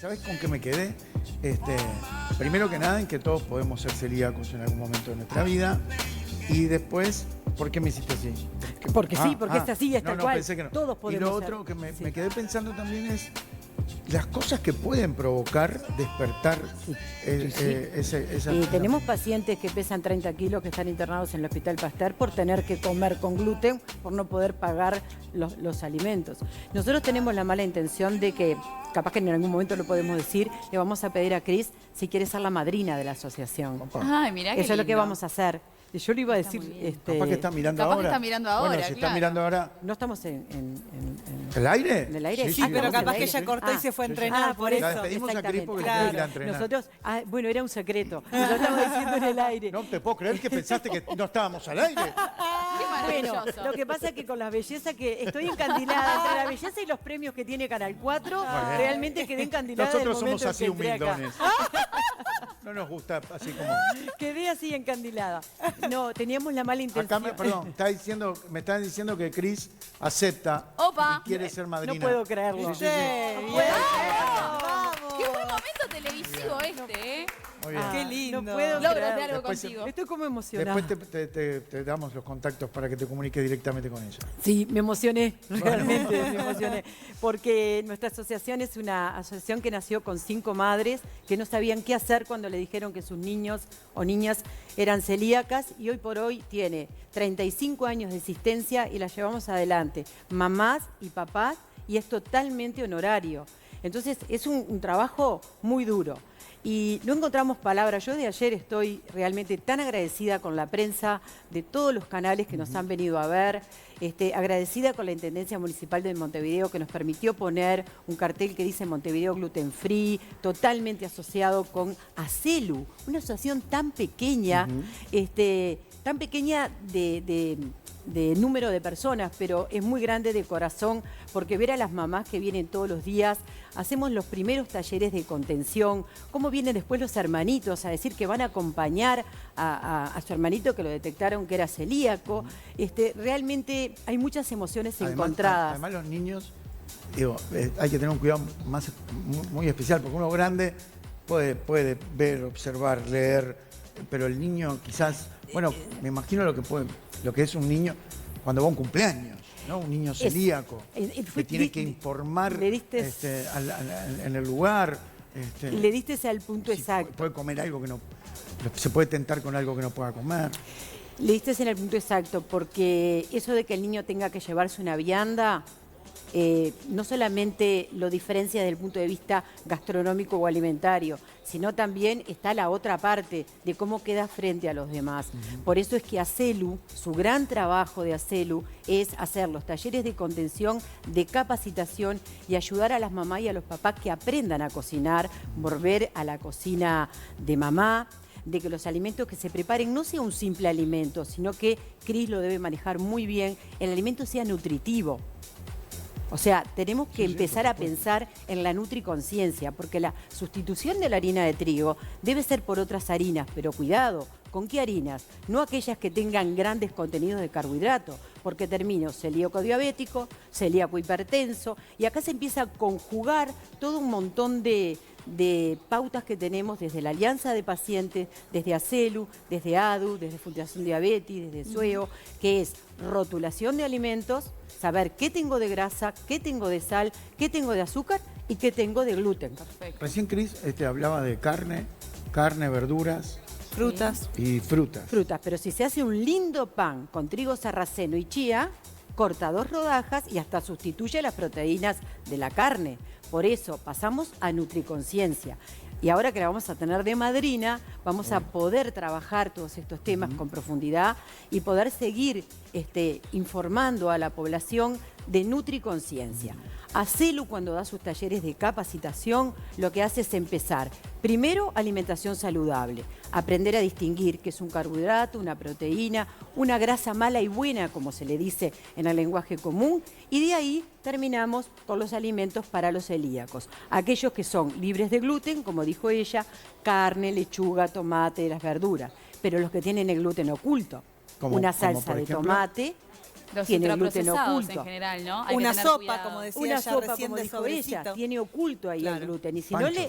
¿Sabés con qué me quedé? Primero que nada, en que todos podemos ser celíacos en algún momento de nuestra vida. Y después, ¿por qué me hiciste así? Porque sí, porque es así, es tal cual. Pensé que no. Todos podemos Y lo otro ser. que me Sí. quedé pensando también es las cosas que pueden provocar despertar esa... Y tenemos pacientes que pesan 30 kilos que están internados en el Hospital Pasteur por tener que comer con gluten, por no poder pagar los alimentos. Nosotros tenemos la mala intención de que, capaz que en algún momento lo podemos decir, le vamos a pedir a Cris si quiere ser la madrina de la asociación. Ay, mirá qué Eso es lo que lindo. vamos a hacer. Y yo le iba a decir... Capaz que está mirando Capaz ahora. que está mirando ahora, Bueno, si está claro. mirando ahora... ¿No estamos en ¿El aire? el aire? Sí, Ah, sí, pero vamos capaz al que aire. ella cortó y se fue a Sí, sí. entrenar, por eso. La despedimos a Cris porque Exactamente. tiene que ir a entrenar. Nosotros, bueno, era un secreto. Lo estamos diciendo en el aire. No te puedo creer que pensaste que no estábamos al aire. Qué Bueno, maravilloso. lo que pasa es que con la belleza que estoy encandilada, entre la belleza y los premios que tiene Canal 4, realmente quedé encandilada del Nosotros momento somos en así que entré acá. humildones. No nos gusta así como... Quedé así encandilada. No, teníamos la mala intención. Acá, perdón, me está diciendo que Cris acepta Opa. y quiere ser madrina. No puedo creerlo. Sí, sí, sí. Bien. Qué buen momento televisivo ¿eh? Muy bien. Qué lindo. No puedo Logro creerlo. de algo Después contigo. Estoy como emocionada. Después te damos los contactos para que te comuniques directamente con ella. Sí, me emocioné, realmente me emocioné, porque nuestra asociación es una asociación que nació con 5 madres que no sabían qué hacer cuando le dijeron que sus niños o niñas eran celíacas y hoy por hoy tiene 35 años de existencia y la llevamos adelante, mamás y papás, y es totalmente honorario. Entonces es un trabajo muy duro. Y no encontramos palabras. Yo de ayer estoy realmente tan agradecida con la prensa de todos los canales que nos han venido a ver, agradecida con la Intendencia Municipal de Montevideo que nos permitió poner un cartel que dice Montevideo Gluten Free, totalmente asociado con ACELU, una asociación tan pequeña, tan pequeña de número de personas, pero es muy grande de corazón, porque ver a las mamás que vienen todos los días, hacemos los primeros talleres de contención, cómo vienen después los hermanitos a decir que van a acompañar a su hermanito que lo detectaron que era celíaco. Realmente hay muchas emociones encontradas. Además los niños, digo, hay que tener un cuidado muy especial, porque uno grande puede ver, observar, leer, pero el niño quizás, bueno, me imagino lo que es un niño cuando va a un cumpleaños, ¿no? Un niño celíaco que tiene que informar en el lugar. Le diste al punto si exacto. puede comer algo que no... Se puede tentar con algo que no pueda comer. Le diste en el punto exacto, porque eso de que el niño tenga que llevarse una vianda, no solamente lo diferencia desde el punto de vista gastronómico o alimentario, sino también está la otra parte de cómo queda frente a los demás. Por eso es que ACELU, su gran trabajo de ACELU es hacer los talleres de contención, de capacitación y ayudar a las mamás y a los papás que aprendan a cocinar, volver a la cocina de mamá, de que los alimentos que se preparen no sea un simple alimento, sino que Cris lo debe manejar muy bien, el alimento sea nutritivo. O sea, tenemos que empezar a pensar en la nutriconciencia, porque la sustitución de la harina de trigo debe ser por otras harinas, pero cuidado, ¿con qué harinas? No aquellas que tengan grandes contenidos de carbohidrato, porque termino celíaco diabético, celíaco hipertenso, y acá se empieza a conjugar todo un montón de pautas que tenemos desde la Alianza de Pacientes, desde ACELU, desde ADU, desde Fundación Diabetes, desde SUEO, que es rotulación de alimentos, saber qué tengo de grasa, qué tengo de sal, qué tengo de azúcar y qué tengo de gluten. Perfecto. Recién Cris hablaba de carne, verduras Frutas. y frutas. Frutas, pero si se hace un lindo pan con trigo sarraceno y chía, corta 2 rodajas y hasta sustituye las proteínas de la carne. Por eso pasamos a nutriconciencia. Y ahora que la vamos a tener de madrina, vamos a poder trabajar todos estos temas con profundidad y poder seguir informando a la población de nutriconciencia. ACELU, cuando da sus talleres de capacitación, lo que hace es empezar, primero, alimentación saludable, aprender a distinguir qué es un carbohidrato, una proteína, una grasa mala y buena, como se le dice en el lenguaje común, y de ahí terminamos con los alimentos para los celíacos, aquellos que son libres de gluten, como dijo ella, carne, lechuga, tomate, las verduras, pero los que tienen el gluten oculto, Como una por salsa de ejemplo, tomate, Los tiene gluten ultraprocesados oculto. en general, ¿no? Hay que Una tener sopa, cuidado. como decía Una ella sopa, recién, como de dijo sobrecito. ella, tiene oculto ahí Claro. el gluten. Y si Pancho. no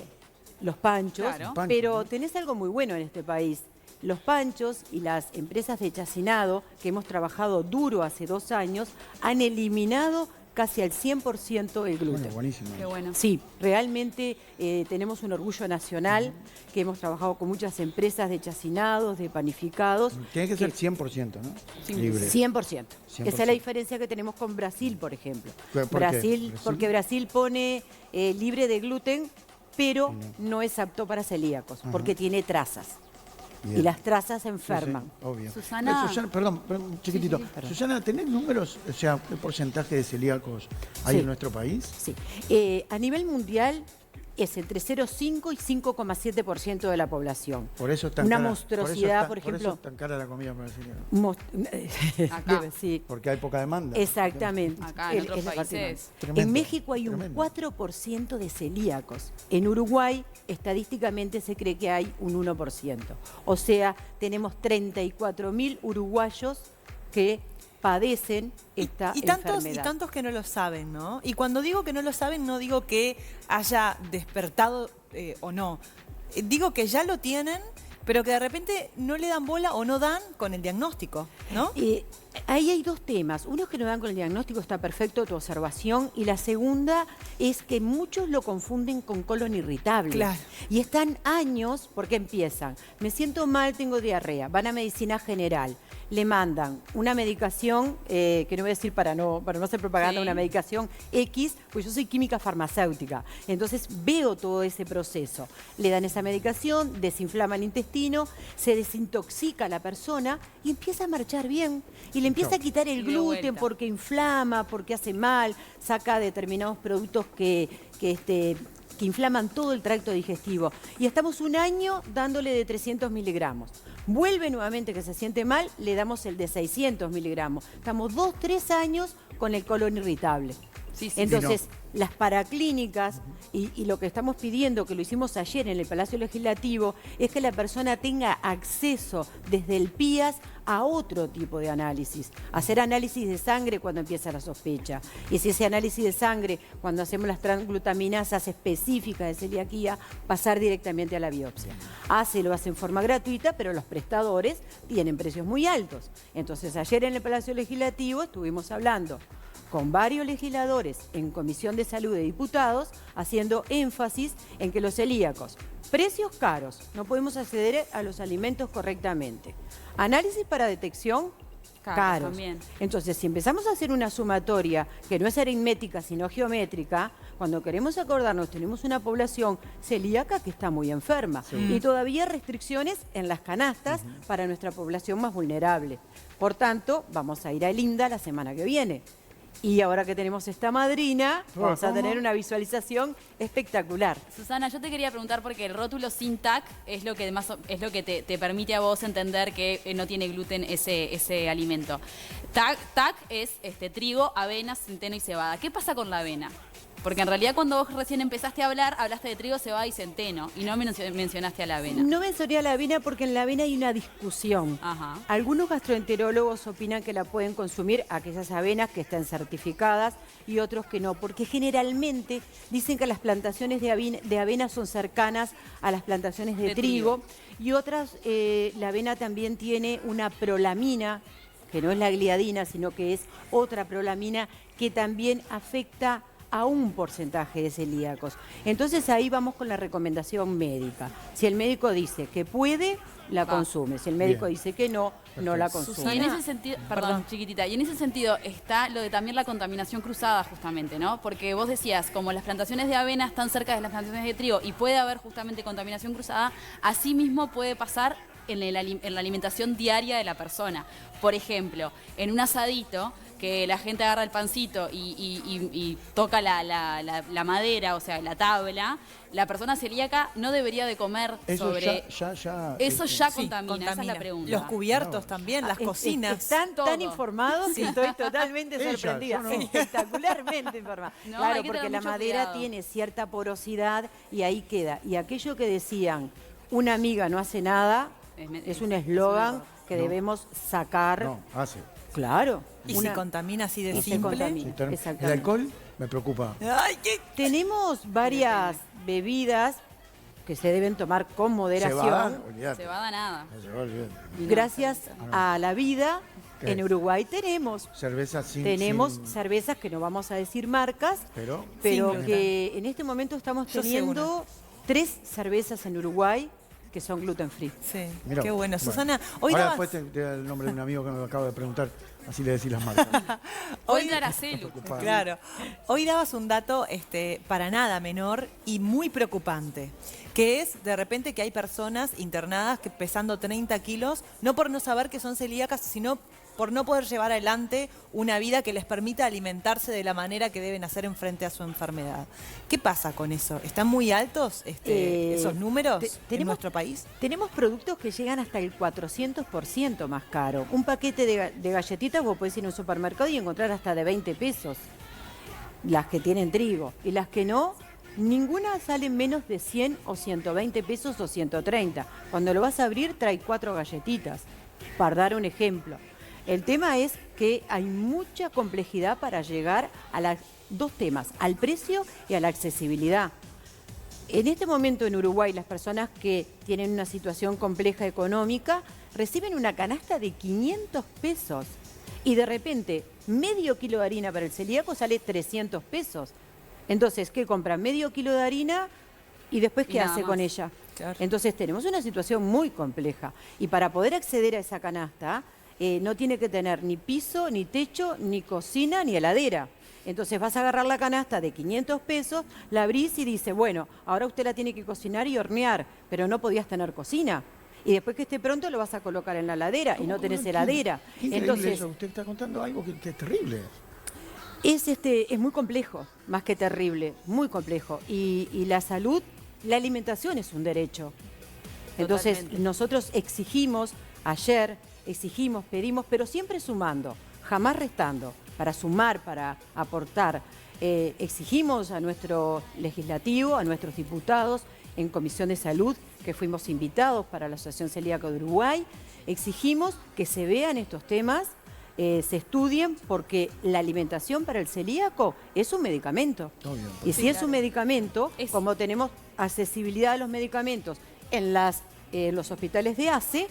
los panchos, Claro. Pancho, pero ¿no? tenés algo muy bueno en este país. Los panchos y las empresas de chacinado, que hemos trabajado duro hace 2 años, han eliminado casi al 100% el gluten. Bueno, buenísimo. Qué bueno. Sí, realmente tenemos un orgullo nacional que hemos trabajado con muchas empresas de chacinados, de panificados. Tiene que ser 100%, ¿no? Sí. Libre. 100%. 100%. Esa es la diferencia que tenemos con Brasil, por ejemplo. ¿Por qué? Brasil, porque Brasil pone libre de gluten, pero no es apto para celíacos, porque tiene trazas. Bien. Y las trazas Sí, sí, enferman. obvio. Susana. Perdón, chiquitito. sí, perdón. Susana, ¿tenés números, o sea, qué porcentaje de celíacos hay Sí. en nuestro país? Sí. A nivel mundial es entre 0,5 y 5,7% de la población. Por eso es tan Una cara, monstruosidad, por Por eso ejemplo. es tan cara la comida para el celíaco. Acá. Sí. Porque hay poca demanda. Exactamente. Acá, en otros es la parte países. más. Tremendo, En México hay un tremendo. 4% de celíacos. En Uruguay, estadísticamente se cree que hay un 1%. O sea, tenemos 34.000 uruguayos que padecen esta Y tantos enfermedad. que no lo saben, ¿no? Y cuando digo que no lo saben, no digo que haya despertado o no. Digo que ya lo tienen, pero que de repente no le dan bola o no dan con el diagnóstico, ¿no? Ahí hay 2 temas. Uno es que no dan con el diagnóstico, está perfecto tu observación. Y la segunda es que muchos lo confunden con colon irritable. Claro. Y están años, porque empiezan, me siento mal, tengo diarrea, van a medicina general, le mandan una medicación, que no voy a decir para no hacer propaganda, Sí. una medicación X, pues yo soy química farmacéutica. Entonces veo todo ese proceso. Le dan esa medicación, desinflama el intestino, se desintoxica la persona y empieza a marchar bien. Y le empieza a quitar el Y de gluten vuelta. porque inflama, porque hace mal, saca determinados productos que inflaman todo el tracto digestivo. Y estamos 1 año dándole de 300 miligramos. Vuelve nuevamente que se siente mal, le damos el de 600 miligramos. Estamos 2, 3 años con el colon irritable. Sí, sí. Entonces, las paraclínicas y lo que estamos pidiendo, que lo hicimos ayer en el Palacio Legislativo, es que la persona tenga acceso desde el PIAS a otro tipo de análisis. Hacer análisis de sangre cuando empieza la sospecha. Y si ese análisis de sangre, cuando hacemos las transglutaminasas específicas de celiaquía, pasar directamente a la biopsia. Lo hace en forma gratuita, pero los prestadores tienen precios muy altos. Entonces, ayer en el Palacio Legislativo estuvimos hablando con varios legisladores en Comisión de Salud de Diputados, haciendo énfasis en que los celíacos, precios caros, no podemos acceder a los alimentos correctamente. Análisis para detección, caros. También. Entonces, si empezamos a hacer una sumatoria que no es aritmética, sino geométrica, cuando queremos acordarnos, tenemos una población celíaca que está muy enferma y todavía restricciones en las canastas para nuestra población más vulnerable. Por tanto, vamos a ir a Linda la semana que viene. Y ahora que tenemos esta madrina, vamos a tener una visualización espectacular. Susana, yo te quería preguntar porque el rótulo sin TAC es lo que te permite a vos entender que no tiene gluten ese alimento. TAC es trigo, avena, centeno y cebada. ¿Qué pasa con la avena? Porque en realidad cuando vos recién empezaste a hablar, hablaste de trigo, cebada y centeno y no mencionaste a la avena. No mencioné a la avena porque en la avena hay una discusión. Ajá. Algunos gastroenterólogos opinan que la pueden consumir aquellas avenas que estén certificadas y otros que no, porque generalmente dicen que las plantaciones de avena son cercanas a las plantaciones de trigo y otras, la avena también tiene una prolamina, que no es la gliadina, sino que es otra prolamina que también afecta a un porcentaje de celíacos. Entonces ahí vamos con la recomendación médica. Si el médico dice que puede, la consume. Si el médico Bien. dice que no, no la consume. Y en ese sentido, perdón, chiquitita, y en ese sentido está lo de también la contaminación cruzada justamente, ¿no? Porque vos decías, como las plantaciones de avena están cerca de las plantaciones de trigo y puede haber justamente contaminación cruzada, así mismo puede pasar en la alimentación diaria de la persona. Por ejemplo, en un asadito, que la gente agarra el pancito y toca la madera, o sea, la tabla, la persona celíaca no debería de comer Eso sobre... ya Eso ya Sí, contamina, esa es la pregunta. Los cubiertos también, las cocinas. Están todo. tan informados que estoy totalmente Ella, sorprendida. yo no. Espectacularmente informada. No, claro, hay que porque tener la mucho madera cuidado. tiene cierta porosidad y ahí queda. Y aquello que decían, una amiga no hace nada, es un eslogan que debemos sacar. No, hace. Claro. Y si contamina así de y se simple. contamina. El Exactamente. alcohol me preocupa. Ay, qué... Tenemos varias bebidas que se deben tomar con moderación. Cebada, olvídate. Se va a nada. Olvídate. Gracias a la vida, ¿Qué? en Uruguay tenemos Cerveza sin... cervezas que no vamos a decir marcas, Pero... pero Sin que en este momento estamos Yo sé teniendo 3 cervezas en Uruguay que son gluten free. Sí, Mirá, qué bueno. Susana, hoy ahora dabas, después te da el nombre de un amigo que me acaba de preguntar, así le decís las marcas. Hoy de Aracelu. claro, hoy dabas un dato para nada menor y muy preocupante, que es de repente que hay personas internadas que pesando 30 kilos, no por no saber que son celíacas, sino por no poder llevar adelante una vida que les permita alimentarse de la manera que deben hacer en frente a su enfermedad. ¿Qué pasa con eso? ¿Están muy altos esos números en nuestro país? Tenemos productos que llegan hasta el 400% más caro. Un paquete de galletitas vos podés ir a un supermercado y encontrar hasta de 20 pesos. Las que tienen trigo. Y las que no, ninguna sale menos de 100 o 120 pesos o 130. Cuando lo vas a abrir trae 4 galletitas, para dar un ejemplo. El tema es que hay mucha complejidad para llegar a los 2 temas, al precio y a la accesibilidad. En este momento en Uruguay, las personas que tienen una situación compleja económica reciben una canasta de 500 pesos y de repente medio kilo de harina para el celíaco sale 300 pesos. Entonces, ¿qué compra? Medio kilo de harina y después ¿qué Y nada hace más. con ella? Claro. Entonces tenemos una situación muy compleja y para poder acceder a esa canasta no tiene que tener ni piso, ni techo, ni cocina, ni heladera. Entonces vas a agarrar la canasta de 500 pesos, la abrís y dice, bueno, ahora usted la tiene que cocinar y hornear, pero no podías tener cocina. Y después que esté pronto lo vas a colocar en la heladera y no tenés heladera. Qué increíble Entonces eso. Usted está contando algo que es terrible. es muy complejo, más que terrible, muy complejo. Y la salud, la alimentación es un derecho. Entonces Totalmente. nosotros exigimos, pedimos, pero siempre sumando, jamás restando, para sumar, para aportar. Exigimos a nuestro legislativo, a nuestros diputados en Comisión de Salud, que fuimos invitados para la Asociación Celíaca de Uruguay, exigimos que se vean estos temas, se estudien, porque la alimentación para el celíaco es un medicamento. Obvio. Y si es un medicamento, Es- como tenemos accesibilidad a los medicamentos en los hospitales de ACE,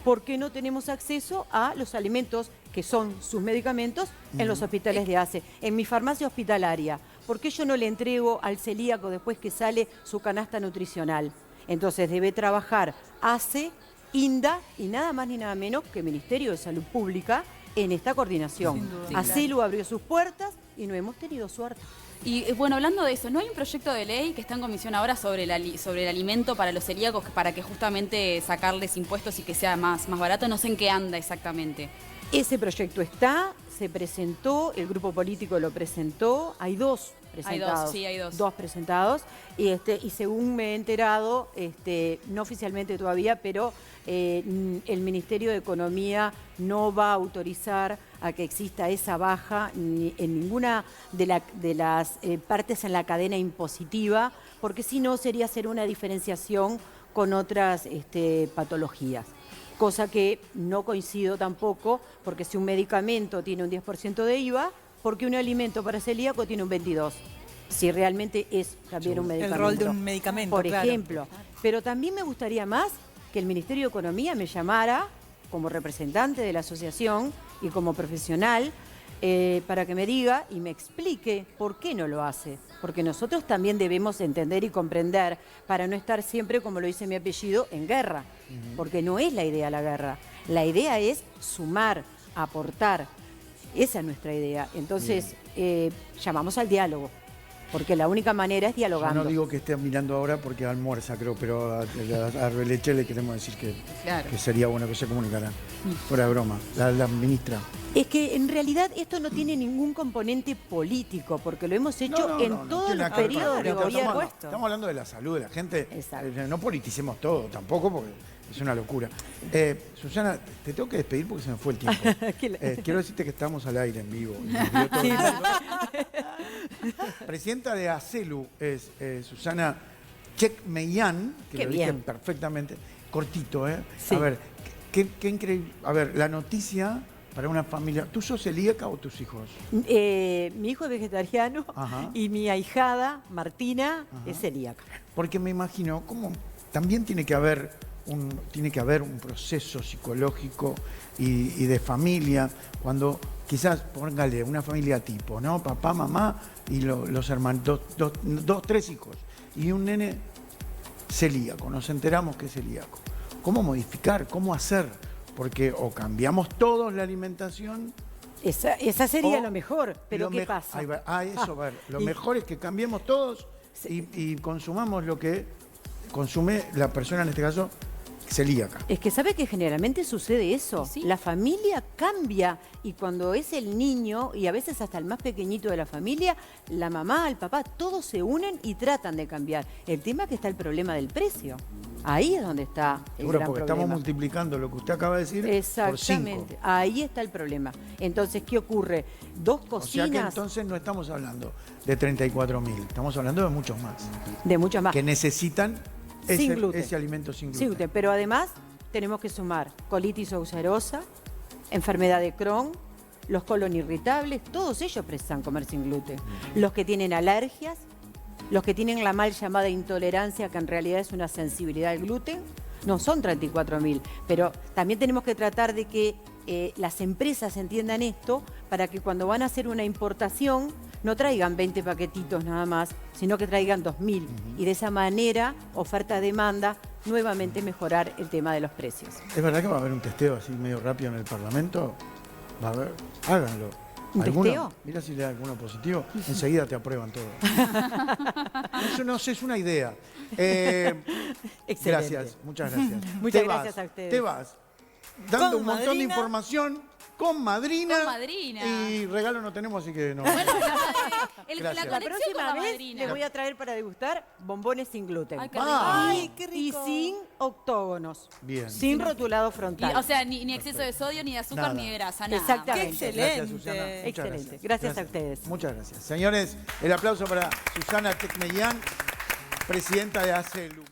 ¿por qué no tenemos acceso a los alimentos que son sus medicamentos en los hospitales de ACE? En mi farmacia hospitalaria, ¿por qué yo no le entrego al celíaco después que sale su canasta nutricional? Entonces debe trabajar ACE, INDA y nada más ni nada menos que Ministerio de Salud Pública en esta coordinación. Sin duda. Sí, ACELU abrió sus puertas y no hemos tenido suerte. Y bueno, hablando de eso, ¿no hay un proyecto de ley que está en comisión ahora sobre el alimento para los celíacos, para que justamente sacarles impuestos y que sea más barato? No sé en qué anda exactamente. Ese proyecto está, se presentó, el grupo político lo presentó, hay 2 presentados. sí, hay 2. 2 presentados, y según me he enterado, no oficialmente todavía, pero el Ministerio de Economía no va a autorizar a que exista esa baja en ninguna de las partes en la cadena impositiva, porque si no sería hacer una diferenciación con otras patologías. Cosa que no coincido tampoco, porque si un medicamento tiene un 10% de IVA, ¿por qué un alimento para celíaco tiene un 22%? Si realmente es también un medicamento. El rol de un medicamento, Por claro. ejemplo. Pero también me gustaría más que el Ministerio de Economía me llamara como representante de la asociación y como profesional para que me diga y me explique por qué no lo hace. Porque nosotros también debemos entender y comprender para no estar siempre, como lo dice mi apellido, en guerra. Porque no es la idea la guerra. La idea es sumar, aportar. Esa es nuestra idea. Entonces, llamamos al diálogo. Porque la única manera es Yo dialogando. no digo que esté mirando ahora porque almuerza, creo, pero a Arbeleche le queremos decir Claro. que sería bueno que se comunicara. Fuera de broma. La ministra. Es que en realidad esto no tiene ningún componente político, porque lo hemos hecho en todos tiene los nada que ver con periodos la de política. gobierno. Estamos hablando de la salud de la gente. Exacto. No politicemos todo tampoco, porque es una locura. Susana, te tengo que despedir porque se me fue el tiempo. Quiero decirte que estamos al aire en vivo. Y nos vio todo el mundo. Presidenta de ACELU es Susana Chekmeyan, que Qué lo dije bien. perfectamente. Cortito, ¿eh? Sí. A ver, qué increíble. A ver, la noticia para una familia. ¿Tú sos celíaca o tus hijos? Mi hijo es vegetariano Ajá. y mi ahijada, Martina, es celíaca. Porque me imagino cómo también tiene que haber un proceso psicológico y de familia, cuando quizás, póngale, una familia tipo, ¿no? Papá, mamá y los hermanos, tres hijos. Y un nene celíaco, nos enteramos que es celíaco. ¿Cómo modificar? ¿Cómo hacer? Porque o cambiamos todos la alimentación. Esa sería o lo mejor, pero ¿qué me- pasa? Ahí va. Eso, va. Lo y- mejor es que cambiemos todos y consumamos lo que consume la persona, en este caso, celíaca. Es que sabe que generalmente sucede eso. Sí. La familia cambia y cuando es el niño y a veces hasta el más pequeñito de la familia, la mamá, el papá, todos se unen y tratan de cambiar. El tema es que está el problema del precio. Ahí es donde está el Seguro, gran porque problema. estamos multiplicando lo que usted acaba de decir por 5. Exactamente. Ahí está el problema. Entonces, ¿qué ocurre? Dos O sea que cocinas entonces no estamos hablando de 34.000, estamos hablando de muchos más de muchas más. que necesitan Sin gluten. ese alimento sin gluten. Sin gluten, pero además tenemos que sumar colitis ulcerosa, enfermedad de Crohn, los colon irritables, todos ellos precisan comer sin gluten. Los que tienen alergias, los que tienen la mal llamada intolerancia, que en realidad es una sensibilidad al gluten, no son 34.000, pero también tenemos que tratar de que las empresas entiendan esto para que cuando van a hacer una importación no traigan 20 paquetitos nada más, sino que traigan 2.000. Y de esa manera, oferta-demanda, nuevamente mejorar el tema de los precios. ¿Es verdad que va a haber un testeo así medio rápido en el Parlamento? Va a haber, háganlo. ¿Un testeo? Mira si le da alguno positivo, enseguida te aprueban todo. Eso no sé, es una idea. Excelente. Gracias, muchas gracias. Muchas Te gracias vas, a ustedes. Te vas dando Con un montón de madrina. información con madrina. Con madrina. Y regalo no tenemos, así que no. La Gracias. La conexión con próxima la vez madrina. les voy a traer para degustar bombones sin gluten. Ay, qué rico. Ay, qué Y rico. sin octógonos. Bien. Sin rotulado Y, frontal. o sea, ni exceso de sodio, ni de azúcar, Nada. ni de grasa, nada. Exactamente. Qué excelente. Gracias, Susana. Muchas Excelente. Gracias a ustedes. Muchas gracias. Señores, el aplauso para Susana Tecmellán, presidenta de ACELU.